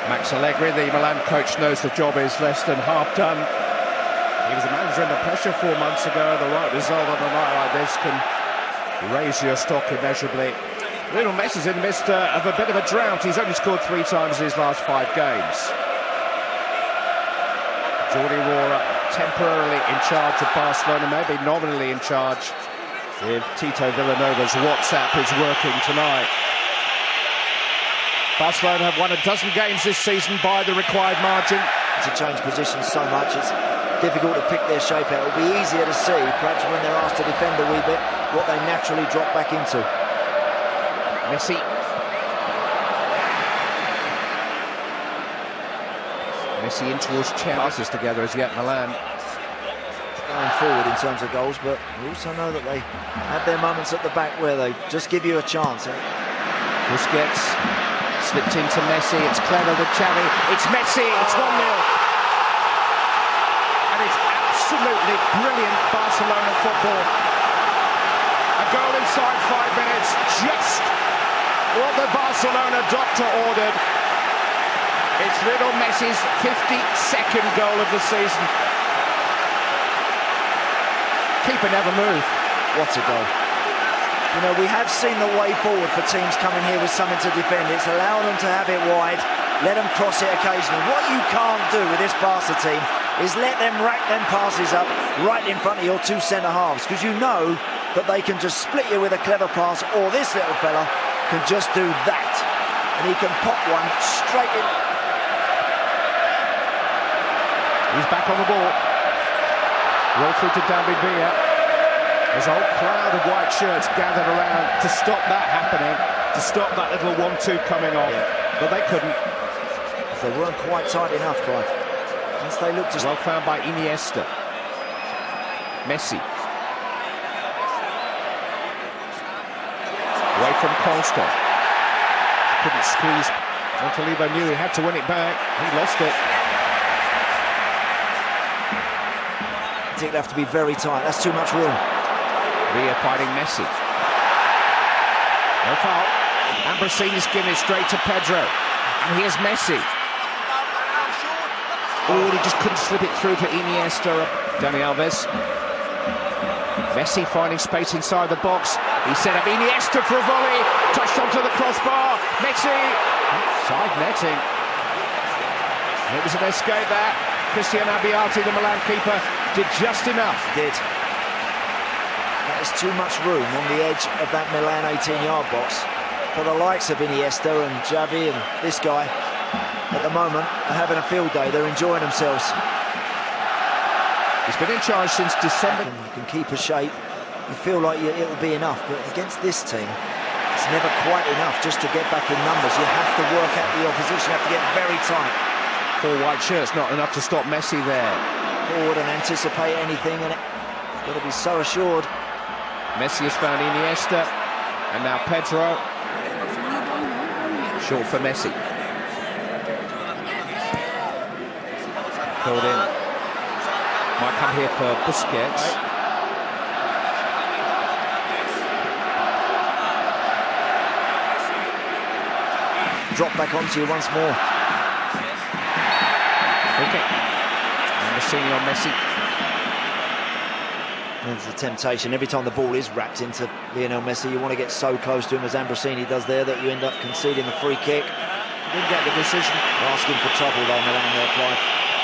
Max Allegri, the Milan coach, knows the job is less than half done. He was a manager under pressure 4 months ago. The right result on a night like this can raise your stock immeasurably. Lionel Messi's in the midst of a bit of a drought. He's only scored 3 times in his last 5 games. Jordi Roura temporarily in charge of Barcelona, maybe nominally in charge if Tito Villanova's WhatsApp is working tonight. Barcelona have won a dozen games this season by the required margin. To change positions so much, it's difficult to pick their shape out. It'll be easier to see, perhaps when they're asked to defend a wee bit, what they naturally drop back into. Messi. Messi in towards chances together as yet, Milan. Going forward in terms of goals, but we also know that they have their moments at the back where they just give you a chance. Busquets slipped into Messi, it's clever with Xavi, it's Messi, it's 1-0. And it's absolutely brilliant Barcelona football. A goal inside 5 minutes, just what the Barcelona doctor ordered. It's Lionel Messi's 52nd goal of the season. Keeper never moved. What a goal. You know, we have seen the way forward for teams coming here with something to defend. It's allowed them to have it wide, let them cross it occasionally. What you can't do with this Barca team is let them rack them passes up right in front of your 2 centre-halves, because you know that they can just split you with a clever pass, or this little fella can just do that. And he can pop one straight in. He's back on the ball. Roll through to David Villa. There's a whole cloud of white shirts gathered around to stop that happening, to stop that little 1-2 coming off, but they couldn't. They weren't quite tight enough, Clive. Once they looked as well found by Iniesta. Messi. Away from Costa. Couldn't squeeze. Montolivo knew he had to win it back. He lost it. I think they have to be very tight. That's too much room. Villa fighting Messi. No foul. Ambrosini's given it straight to Pedro. And here's Messi. Oh, he just couldn't slip it through to Iniesta. Dani Alves. Messi finding space inside the box. He set up Iniesta for a volley. Touched onto the crossbar. Messi. Side netting. It was an escape there. Cristian Abbiati, the Milan keeper, did just enough. Did. That is too much room on the edge of that Milan 18-yard box for the likes of Iniesta and Xavi and this guy. At the moment, are having a field day. They're enjoying themselves. He's been in charge since December. You can keep a shape. You feel like it'll be enough, but against this team, it's never quite enough just to get back in numbers. You have to work out the opposition. You have to get very tight. 4 white shirts, not enough to stop Messi there. Forward and anticipate anything, and got to be so assured. Messi has found Iniesta, and now Pedro. Short for Messi. Called in. Might come here for Busquets. Drop back onto you once more. Okay. Ambrosini on Messi. There's the temptation. Every time the ball is wrapped into Lionel Messi, you want to get so close to him as Ambrosini does there that you end up conceding the free kick. Didn't get the decision. They're asking for trouble though, Milan there, Clive.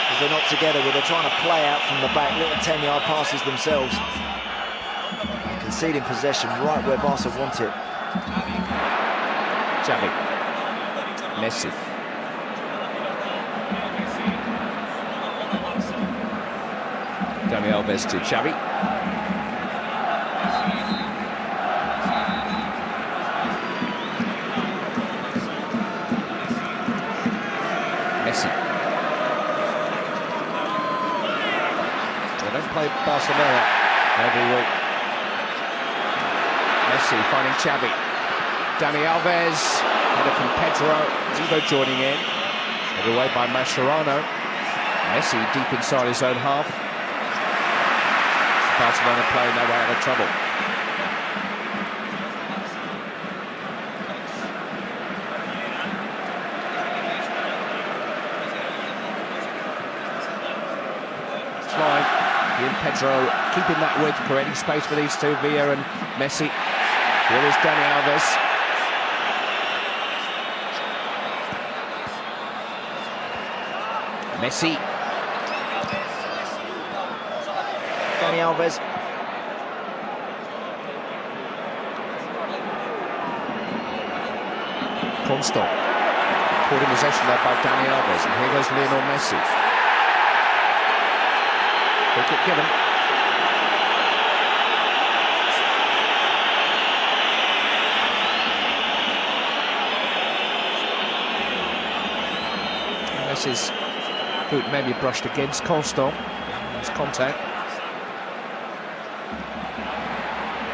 Because they're not together, they're trying to play out from the back, little 10-yard passes themselves. Conceding possession right where Barca want it. Xavi. Messi. Dani Alves to Xavi. Messi. They don't play Barcelona every week. Messi finding Xavi. Dani Alves. Header from Pedro. Zivo joining in. Headed away by Mascherano. Messi deep inside his own half. Barcelona playing their way out of trouble. Pedro keeping that width, creating space for these two, Villa and Messi. Here is Dani Alves. Messi. Dani Alves. Constant. Caught in possession there by Dani Alves. And here goes Lionel Messi. Free kick given. Messi's boot maybe brushed against Constant. There's contact.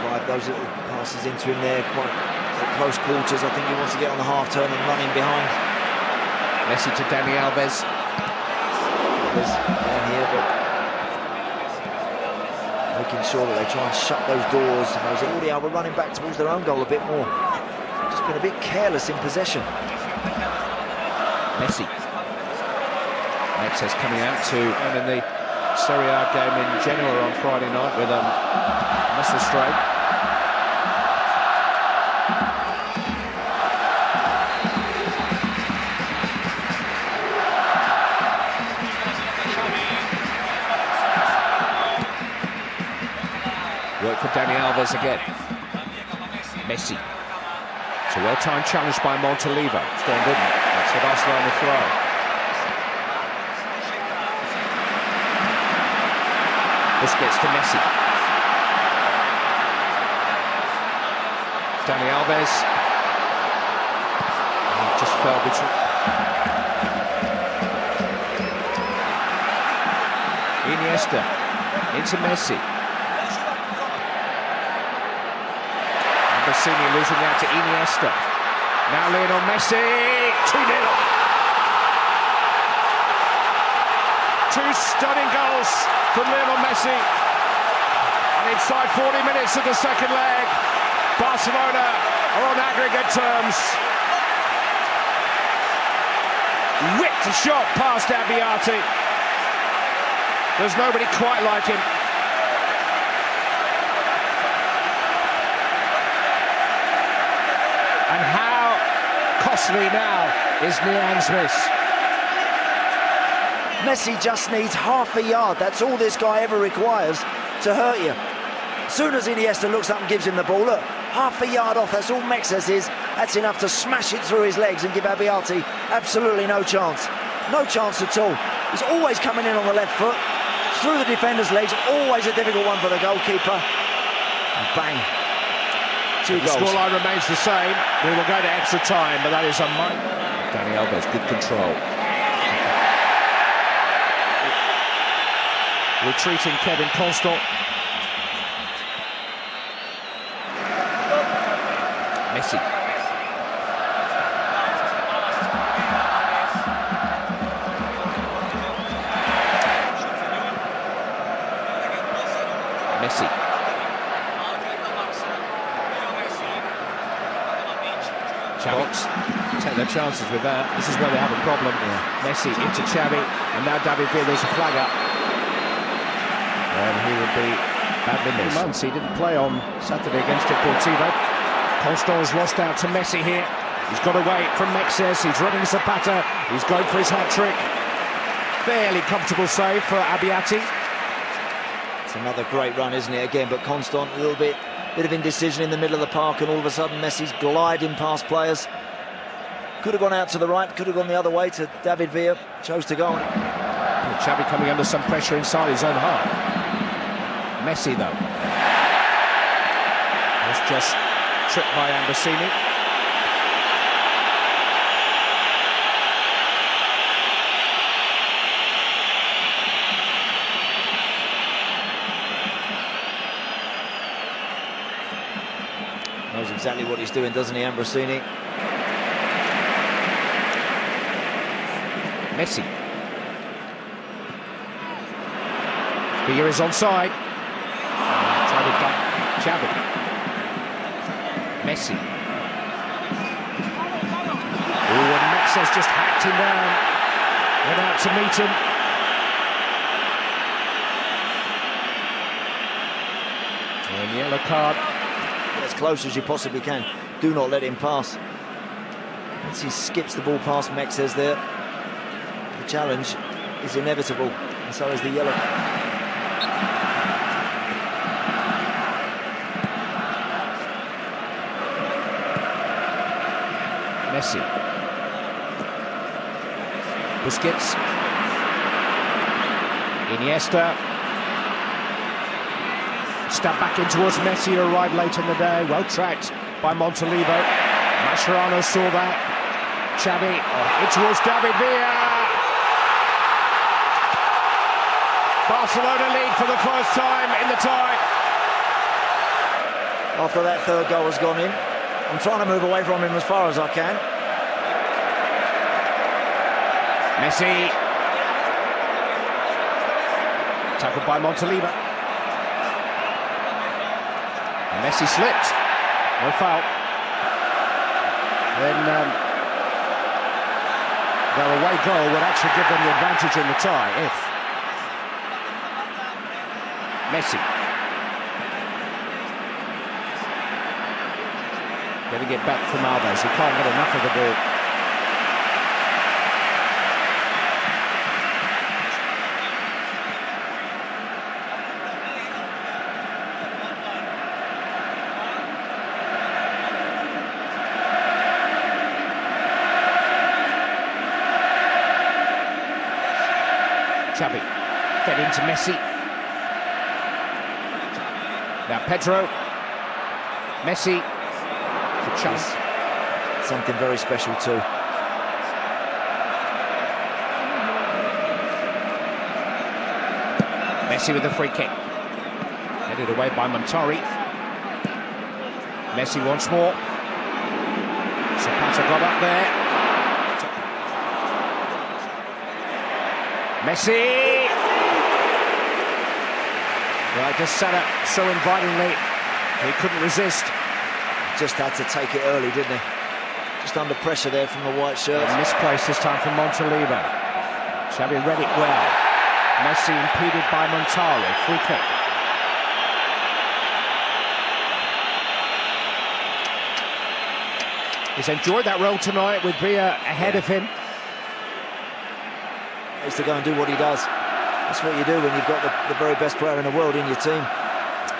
Drive those little passes into him there, quite at close quarters. I think he wants to get on the half turn and run in behind. Messi to Dani Alves. There's down here, but making sure that they try and shut those doors. And those Albion were running back towards their own goal a bit more. Just been a bit careless in possession. Messi. Mexes coming out to and in the Serie A game in Genoa on Friday night with muscle strain. Work for Dani Alves again. Messi. It's a well-timed challenge by Montalivo. It's going good. That's the last line of throw. Busquets to Messi. Dani Alves. Oh, just fell between. Iniesta into Messi. Messi losing out to Iniesta. Now Lionel Messi. 2-0. Two stunning goals from Lionel Messi. And inside 40 minutes of the second leg, Barcelona are on aggregate terms. Whipped a shot past Abbiati. There's nobody quite like him. And how costly now is Nian's miss. Messi just needs half a yard. That's all this guy ever requires to hurt you. As soon as Iniesta looks up and gives him the ball, look, half a yard off, that's all Mexes is. That's enough to smash it through his legs and give Abbiati absolutely no chance. No chance at all. He's always coming in on the left foot, through the defender's legs, always a difficult one for the goalkeeper. And bang. Two goals. The scoreline remains the same. We will go to extra time, but that is on mine. Dani Alves, good control. Retreating Kevin Constant. Messi. Messi. Xavi take their chances with that. This is where they have a problem. Yeah. Messi into Xavi, and now David Villa, there's a flag up. And he would be badly missed. Months. He didn't play on Saturday against Deportivo. Constant has lost out to Messi here. He's got away from Mexes. He's running Zapata. He's going for his hat-trick. Fairly comfortable save for Abbiati. It's another great run, isn't it? Again, but Constant, a little bit of indecision in the middle of the park, and all of a sudden Messi's gliding past players. Could have gone out to the right, could have gone the other way to David Villa. Chose to go on. Xavi coming under some pressure inside his own half. Messi, though, was just tripped by Ambrosini. Knows exactly what he's doing, doesn't he, Ambrosini? Messi. Villa is onside. Tried it back. Xavi. Messi. Oh, and Mexes just hacked him down. Went out to meet him. And yellow card. As close as you possibly can. Do not let him pass. As he skips the ball past Mexes there, the challenge is inevitable, and so is the yellow. Messi. Busquets. Iniesta. Step back in towards Messi, who arrived late in the day. Well tracked by Montolivo. Mascherano saw that. Xavi in towards David Villa. Barcelona lead for the first time in the tie. After that third goal has gone in, I'm trying to move away from him as far as I can. Messi. Tackled by Montolivo. Messi slipped. No foul. Then their away goal would actually give them the advantage in the tie if Messi getting it back from Alves. He can't get enough of the ball. Xavi fed into Messi. Now Pedro. Messi. Good chance. Something very special too. Messi with the free kick. Headed away by Montari. Messi once more. Zapata got up there. Messi! Well, just set up so invitingly, he couldn't resist. Just had to take it early, didn't he? Just under pressure there from the white shirt. Misplaced this time from Montolivo. Xavi read it well. Messi impeded by Montari. Free kick. He's enjoyed that role tonight with Villa ahead of him. Is to go and do what he does. That's what you do when you've got the very best player in the world in your team.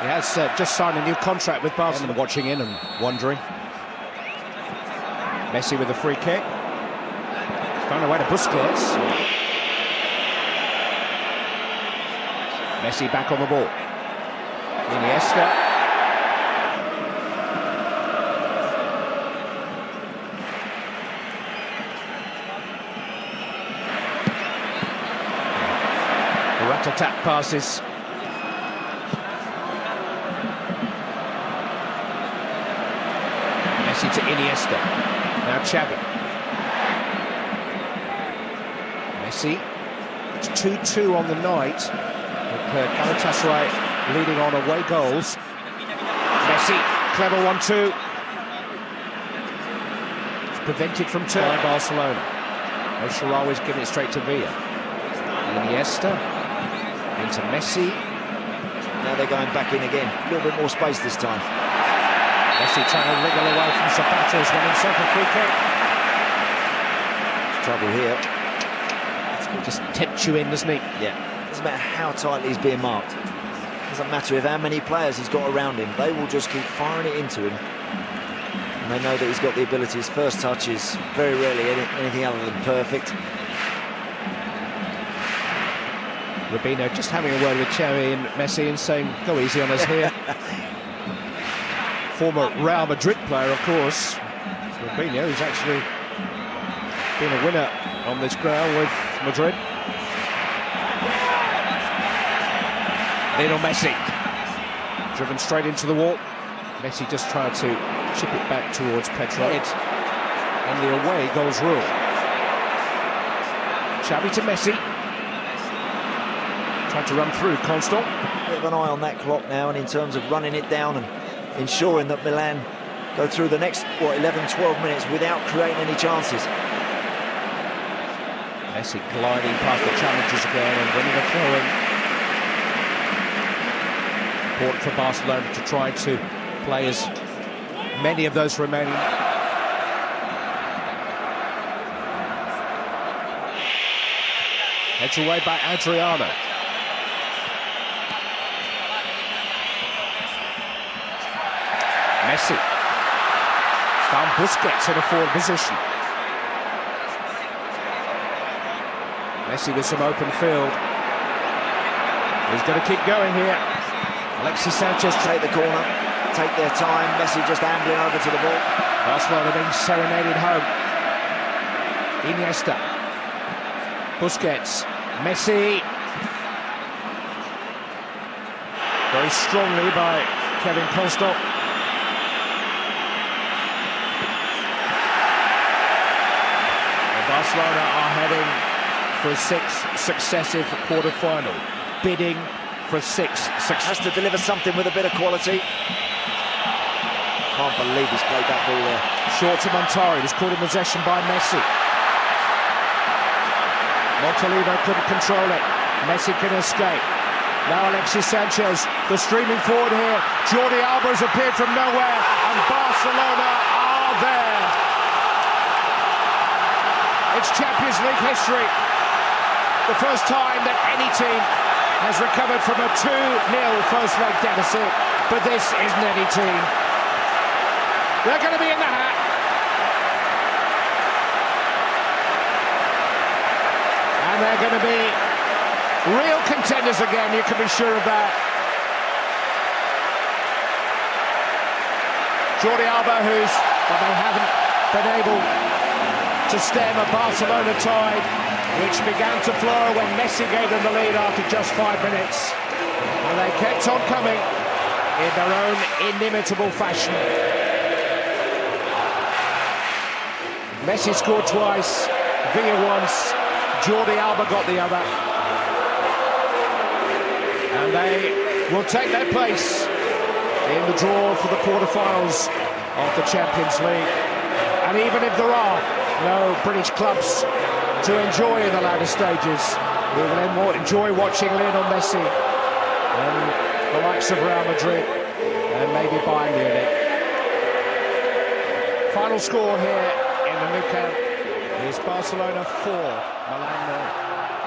He has just signed a new contract with Barcelona. Watching in and wondering. Messi with the free kick. He's found a way to Busquets. Messi back on the ball. Iniesta. Rat-a-tat passes. Messi to Iniesta. Now Xavi. Messi. It's 2-2 on the night. With Galatasaray leading on away goals. Messi, clever 1-2. It's prevented from turn by Barcelona. El Shaarawy's giving it straight to Villa. Iniesta. Into Messi. Now they're going back in again. A little bit more space this time. Messi trying to wriggle away from Zapata, has won himself a free kick. Trouble here. He just tempts you in, doesn't he? Yeah. Doesn't matter how tightly he's being marked. Doesn't matter if how many players he's got around him. They will just keep firing it into him. And they know that he's got the ability. His first touch is very rarely anything other than perfect. Rubino just having a word with Xavi and Messi and saying, go easy on us here. Former Real Madrid player, of course. Rubino, who's actually been a winner on this ground with Madrid. Lionel Messi. Driven straight into the wall. Messi just tried to chip it back towards Pedro. And the away goals rule. Xavi to Messi. Tried to run through Constant. Bit of an eye on that clock now, and in terms of running it down and ensuring that Milan go through the next, 11-12 minutes without creating any chances. Messi gliding past the challengers again and winning a throw-in. important for Barcelona to try to play as many of those remaining. Heads away by Adriano. Messi found Busquets in a forward position. Messi with some open field. He's going to keep going here. Alexis Sanchez Take the corner, take their time. Messi just ambling over to the ball. Barcelona being serenaded home. Iniesta. Busquets. Messi. Very strongly by Kevin Kostok. Barcelona are heading for a sixth successive quarter-final, bidding for a sixth successive. Has to deliver something with a bit of quality. Can't believe he's played that ball there. Short to Montari, was caught in possession by Messi. Montolivo couldn't control it. Messi can escape. Now Alexis Sanchez, the streaming forward here. Jordi Alba has appeared from nowhere, and Barcelona are there. It's Champions League history. The first time that any team has recovered from a 2-0 first leg deficit, but this isn't any team. They're going to be in the hat. And they're going to be real contenders again, you can be sure of that. Jordi Alba, but they haven't been able to stem a Barcelona tide, which began to flow when Messi gave them the lead after just 5 minutes. And they kept on coming in their own inimitable fashion. Messi scored twice, Villa once, Jordi Alba got the other. And they will take their place in the draw for the quarter-finals of the Champions League. And even if there are no British clubs to enjoy in the latter stages, we will enjoy watching Lionel Messi and the likes of Real Madrid and maybe Bayern Munich. Final score here in the Nou Camp is Barcelona 4, Milan 0.